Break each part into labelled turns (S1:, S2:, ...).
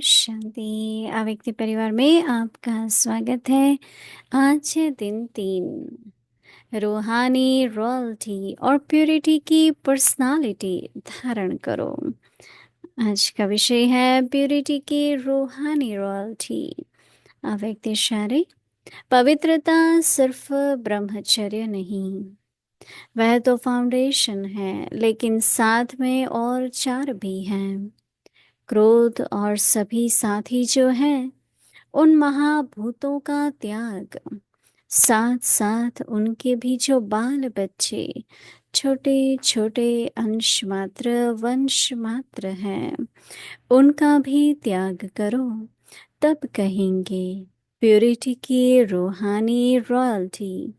S1: शांति। अव्यक्ति परिवार में आपका स्वागत है। आज है दिन 3। रूहानी रॉयल्टी और प्योरिटी की पर्सनालिटी धारण करो। आज का विषय है प्योरिटी की रूहानी रॉयल्टी। अव्यक्ति इशारे। पवित्रता सिर्फ ब्रह्मचर्य नहीं, वह तो फाउंडेशन है, लेकिन साथ में और 4 भी हैं। क्रोध और सभी साथी जो हैं, उन महाभूतों का त्याग, साथ साथ उनके भी जो बाल बच्चे, छोटे छोटे अंश मात्र वंश मात्र हैं, उनका भी त्याग करो। तब कहेंगे प्योरिटी की रूहानी रॉयल्टी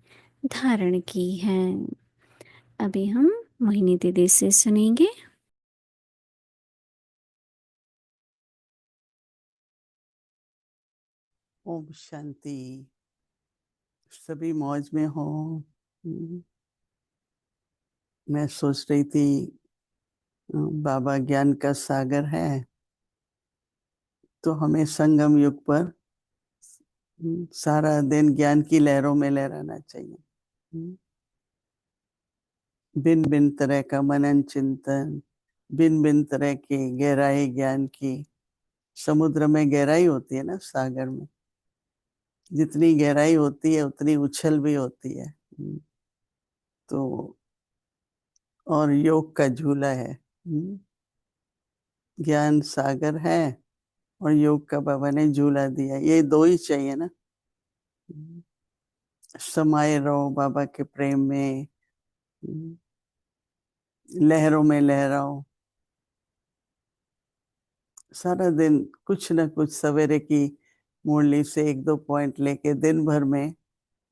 S1: धारण की है। अभी हम मोहिनी दीदी से सुनेंगे।
S2: ओम शांति। सभी मौज में हो। मैं सोच रही थी बाबा ज्ञान का सागर है, तो हमें संगम युग पर सारा दिन ज्ञान की लहरों में लहराना चाहिए। भिन्न भिन्न तरह का मनन चिंतन, भिन्न भिन्न तरह की गहराई ज्ञान की। समुद्र में गहराई होती है ना, सागर में जितनी गहराई होती है उतनी उछल भी होती है। तो और योग का झूला है। ज्ञान सागर है और योग का बाबा ने झूला दिया। ये दो ही चाहिए ना। समाये रहो बाबा के प्रेम में, लहरों में लहराओ। सारा दिन कुछ न कुछ सवेरे की मुरली से 1-2 पॉइंट लेके दिन भर में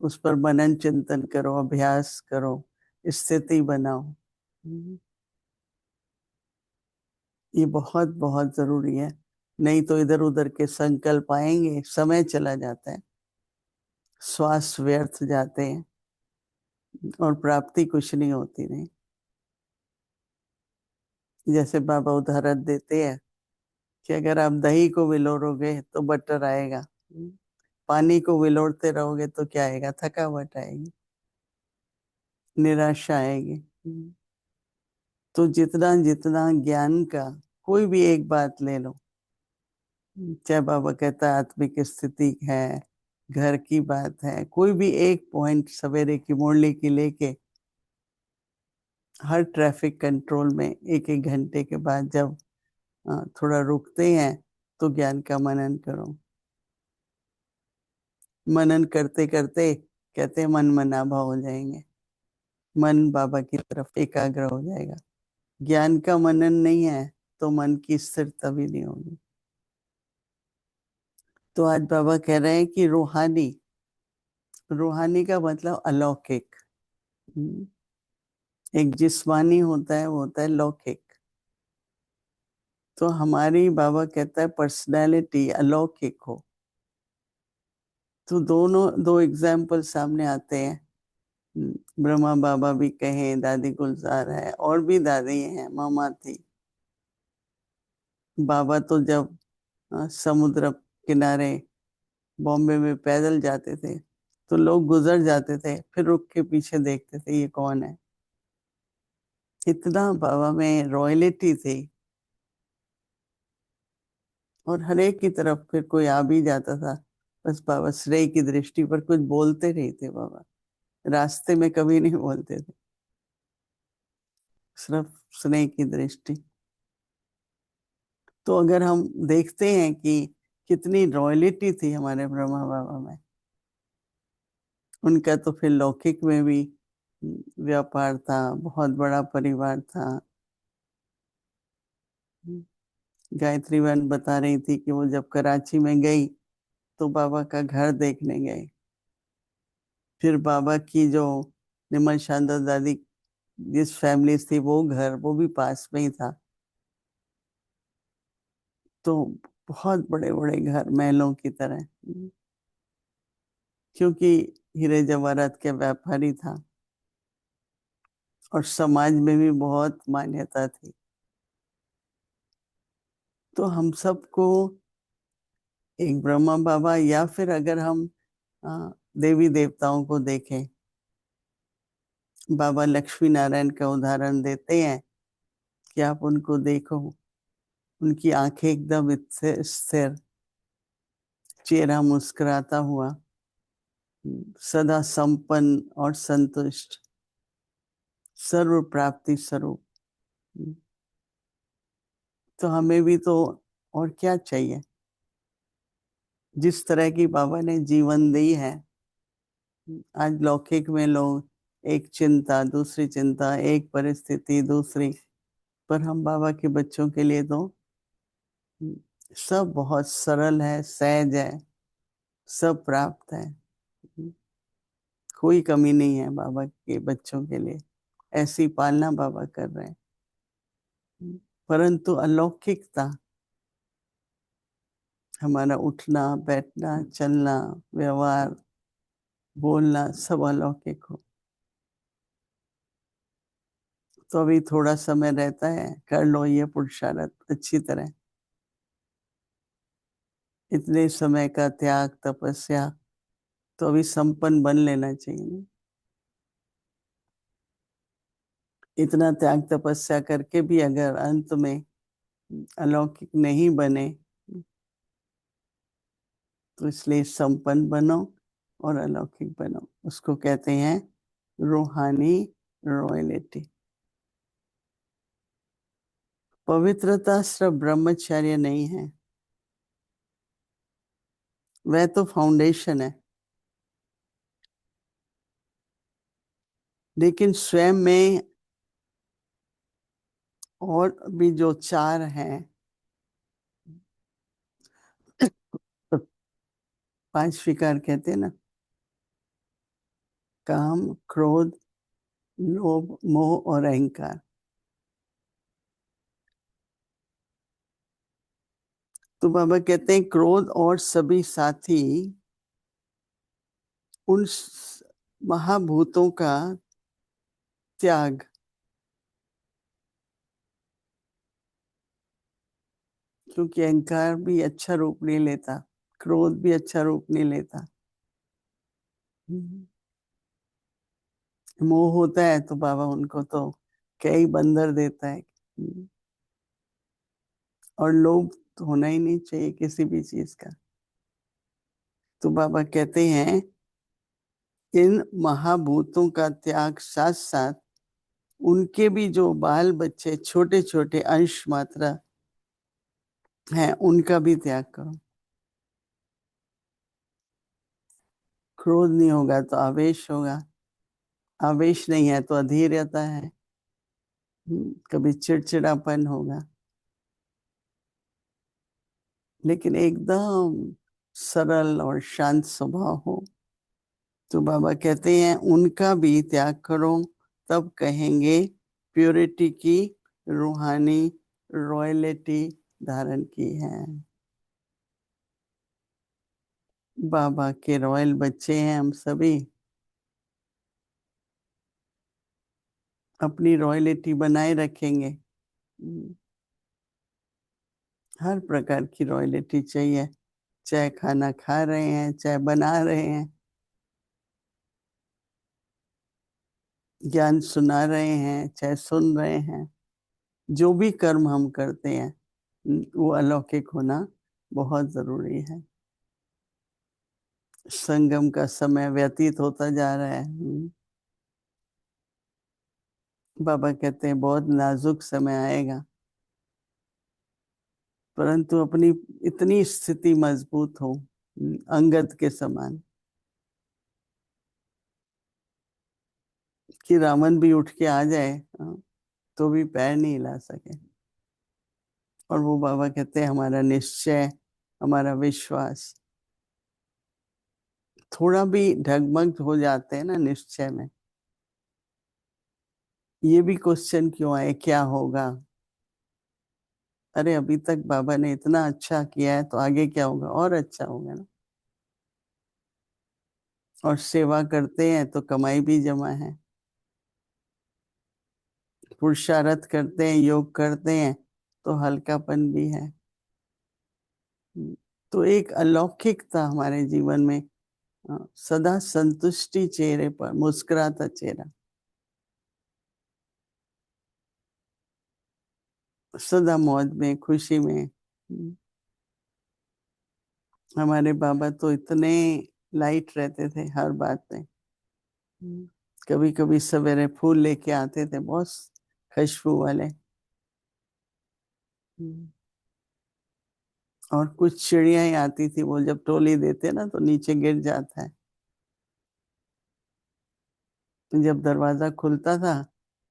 S2: उस पर मनन चिंतन करो, अभ्यास करो, स्थिति बनाओ। ये बहुत बहुत जरूरी है। नहीं तो इधर उधर के संकल्प आएंगे, समय चला जाता है, श्वास व्यर्थ जाते हैं और प्राप्ति कुछ नहीं होती। नहीं, जैसे बाबा उदाहरण देते हैं कि अगर आप दही को विलोरोगे तो बटर आएगा, पानी को विलोरते रहोगे तो क्या आएगा? थकावट आएगी, निराशा आएगी। तो जितना जितना ज्ञान का कोई भी एक बात ले लो, चाहे बाबा कहता है आत्मिक स्थिति है, घर की बात है, कोई भी एक पॉइंट सवेरे की मुरली की लेके हर ट्रैफिक कंट्रोल में 1-1 घंटे के बाद जब थोड़ा रुकते हैं तो ज्ञान का मनन करो। मनन करते करते कहते हैं मन मनाभा हो जाएंगे, मन बाबा की तरफ एकाग्र हो जाएगा। ज्ञान का मनन नहीं है तो मन की स्थिरता भी नहीं होगी। तो आज बाबा कह रहे हैं कि रूहानी, रूहानी का मतलब अलौकिक। एक जिस्मानी होता है, वो होता है लौकिक। तो हमारी बाबा कहता है पर्सनैलिटी अलौकिक हो। तो दोनों दो एग्जाम्पल सामने आते हैं। ब्रह्मा बाबा भी कहे, दादी गुलजार है, और भी दादी हैं, मामा थी। बाबा तो जब समुद्र किनारे बॉम्बे में पैदल जाते थे तो लोग गुजर जाते थे, फिर रुक के पीछे देखते थे ये कौन है। इतना बाबा में रॉयलिटी थी। और हर एक की तरफ फिर कोई आ भी जाता था, बस बाबा श्रेय की दृष्टि पर कुछ बोलते नहीं थे। बाबा रास्ते में कभी नहीं बोलते थे, सिर्फ स्नेह की दृष्टि। तो अगर हम देखते हैं कि कितनी रॉयलिटी थी हमारे ब्रह्मा बाबा में, उनका तो फिर लौकिक में भी व्यापार था, बहुत बड़ा परिवार था। गायत्री बहन बता रही थी कि वो जब कराची में गई तो बाबा का घर देखने गए। फिर बाबा की जो निमल शांता दादी जिस फैमिली थी, वो घर वो भी पास में ही था। तो बहुत बड़े बड़े घर, महलों की तरह, क्योंकि हीरे जवाहरात के व्यापारी था और समाज में भी बहुत मान्यता थी। तो हम सबको एक ब्रह्मा बाबा, या फिर अगर हम देवी देवताओं को देखें, बाबा लक्ष्मी नारायण का उदाहरण देते हैं कि आप उनको देखो, उनकी आंखें एकदम स्थिर, चेहरा मुस्कुराता हुआ, सदा संपन्न और संतुष्ट, सर्व प्राप्ति स्वरूप। तो हमें भी तो और क्या चाहिए। जिस तरह की बाबा ने जीवन दी है, आज लौकिक में लोग एक चिंता दूसरी चिंता, एक परिस्थिति दूसरी, पर हम बाबा के बच्चों के लिए तो सब बहुत सरल है, सहज है, सब प्राप्त है। कोई कमी नहीं है बाबा के बच्चों के लिए। ऐसी पालना बाबा कर रहे हैं। परंतु अलौकिकता, हमारा उठना बैठना चलना व्यवहार बोलना सब अलौकिक हो। तो अभी थोड़ा समय रहता है, कर लो ये पुरुषार्थ अच्छी तरह। इतने समय का त्याग तपस्या, तो अभी संपन्न बन लेना चाहिए। इतना त्याग तपस्या करके भी अगर अंत में अलौकिक नहीं बने, तो इसलिए संपन्न बनो और अलौकिक बनो। उसको कहते हैं रूहानी रॉयलिटी। पवित्रता सिर्फ ब्रह्मचर्य नहीं है, वह तो फाउंडेशन है, लेकिन स्वयं में और भी जो चार हैं, तो पांच विकार कहते हैं ना, काम क्रोध लोभ मोह और अहंकार। तो बाबा कहते हैं क्रोध और सभी साथी उन महाभूतों का त्याग, क्योंकि अहंकार भी अच्छा रूप नहीं लेता, क्रोध भी अच्छा रूप नहीं लेता। मोह होता है तो बाबा उनको तो कई बंदर देता है। और लोभ तो होना ही नहीं चाहिए किसी भी चीज का। तो बाबा कहते हैं इन महाभूतों का त्याग साथ साथ उनके भी जो बाल बच्चे छोटे छोटे अंश मात्रा हैं, उनका भी त्याग करो। क्रोध नहीं होगा तो आवेश होगा, आवेश नहीं है तो अधीरता है, कभी चिड़चिड़ापन होगा। लेकिन एकदम सरल और शांत स्वभाव हो, तो बाबा कहते हैं उनका भी त्याग करो, तब कहेंगे प्योरिटी की रूहानी रॉयलिटी धारण की है। बाबा के रॉयल बच्चे हैं हम सभी, अपनी रॉयलिटी बनाए रखेंगे। हर प्रकार की रॉयलिटी चाहिए, चाहे खाना खा रहे हैं चाहे बना रहे हैं, ज्ञान सुना रहे हैं चाहे सुन रहे हैं, जो भी कर्म हम करते हैं वो अलौकिक होना बहुत जरूरी है। संगम का समय व्यतीत होता जा रहा है। बाबा कहते हैं बहुत नाजुक समय आएगा, परंतु अपनी इतनी स्थिति मजबूत हो, अंगद के समान, कि रावण भी उठ के आ जाए तो भी पैर नहीं हिला सके। और वो बाबा कहते हैं हमारा निश्चय, हमारा विश्वास थोड़ा भी डगमग हो जाते हैं ना निश्चय में, ये भी क्वेश्चन क्यों आए क्या होगा। अरे अभी तक बाबा ने इतना अच्छा किया है तो आगे क्या होगा, और अच्छा होगा ना। और सेवा करते हैं तो कमाई भी जमा है, पुरुषार्थ करते हैं योग करते हैं तो हल्कापन भी है। तो एक अलौकिकता हमारे जीवन में, सदा संतुष्टि चेहरे पर, मुस्कुराता चेहरा, सदा मौज में, खुशी में। हमारे बाबा तो इतने लाइट रहते थे हर बात में। कभी कभी सवेरे फूल लेके आते थे, बहुत खुशबू वाले। और कुछ चिड़ियाएं आती थी, वो जब टोली देते ना तो नीचे गिर जाता है। तो जब दरवाजा खुलता था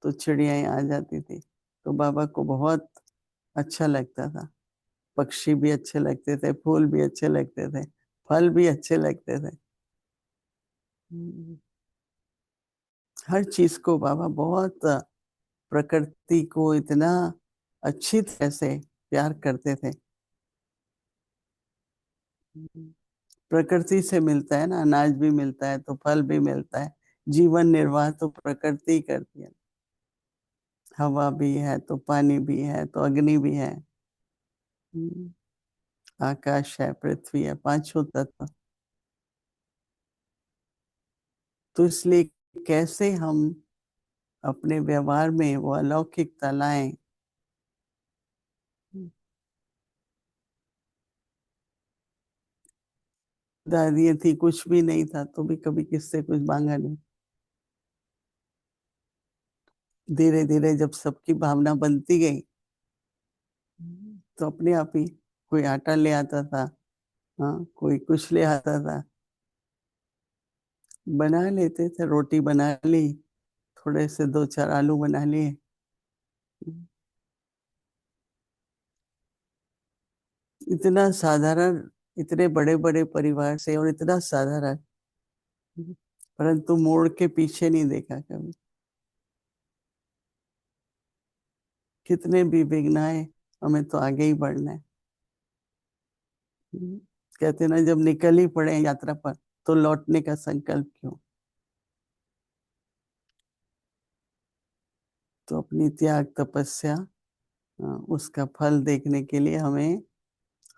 S2: तो चिड़ियाएं आ जाती थी, तो बाबा को बहुत अच्छा लगता था। पक्षी भी अच्छे लगते थे, फूल भी अच्छे लगते थे, फल भी अच्छे लगते थे। हर चीज को बाबा बहुत, प्रकृति को इतना अच्छी तरह से प्यार करते थे। प्रकृति से मिलता है ना, अनाज भी मिलता है तो फल भी मिलता है। जीवन निर्वाह तो प्रकृति करती है। हवा भी है तो पानी भी है तो अग्नि भी है। आकाश है, पृथ्वी है, पांचों तत्व। तो इसलिए कैसे हम अपने व्यवहार में वो अलौकिकता लाएं। दादी थी, कुछ भी नहीं था तो भी कभी किससे कुछ मांगा नहीं। धीरे धीरे जब सबकी भावना बनती गई तो अपने आप ही कोई आटा ले आता था, हाँ कोई कुछ ले आता था, बना लेते थे। रोटी बना ली, थोड़े से दो चार आलू बना लिए। इतना साधारण, इतने बड़े बड़े परिवार से और इतना साधारण, परंतु मोड़ के पीछे नहीं देखा कभी। कितने भी विघ्न आए, हमें तो आगे ही बढ़ना है। कहते ना, जब निकल ही पड़े यात्रा पर तो लौटने का संकल्प क्यों। तो अपनी त्याग तपस्या, उसका फल देखने के लिए हमें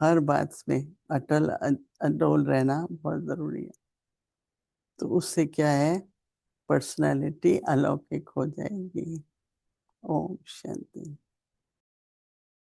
S2: हर बात में अडोल रहना बहुत जरूरी है। तो उससे क्या है, पर्सनालिटी अलौकिक हो जाएगी। ओम शांति।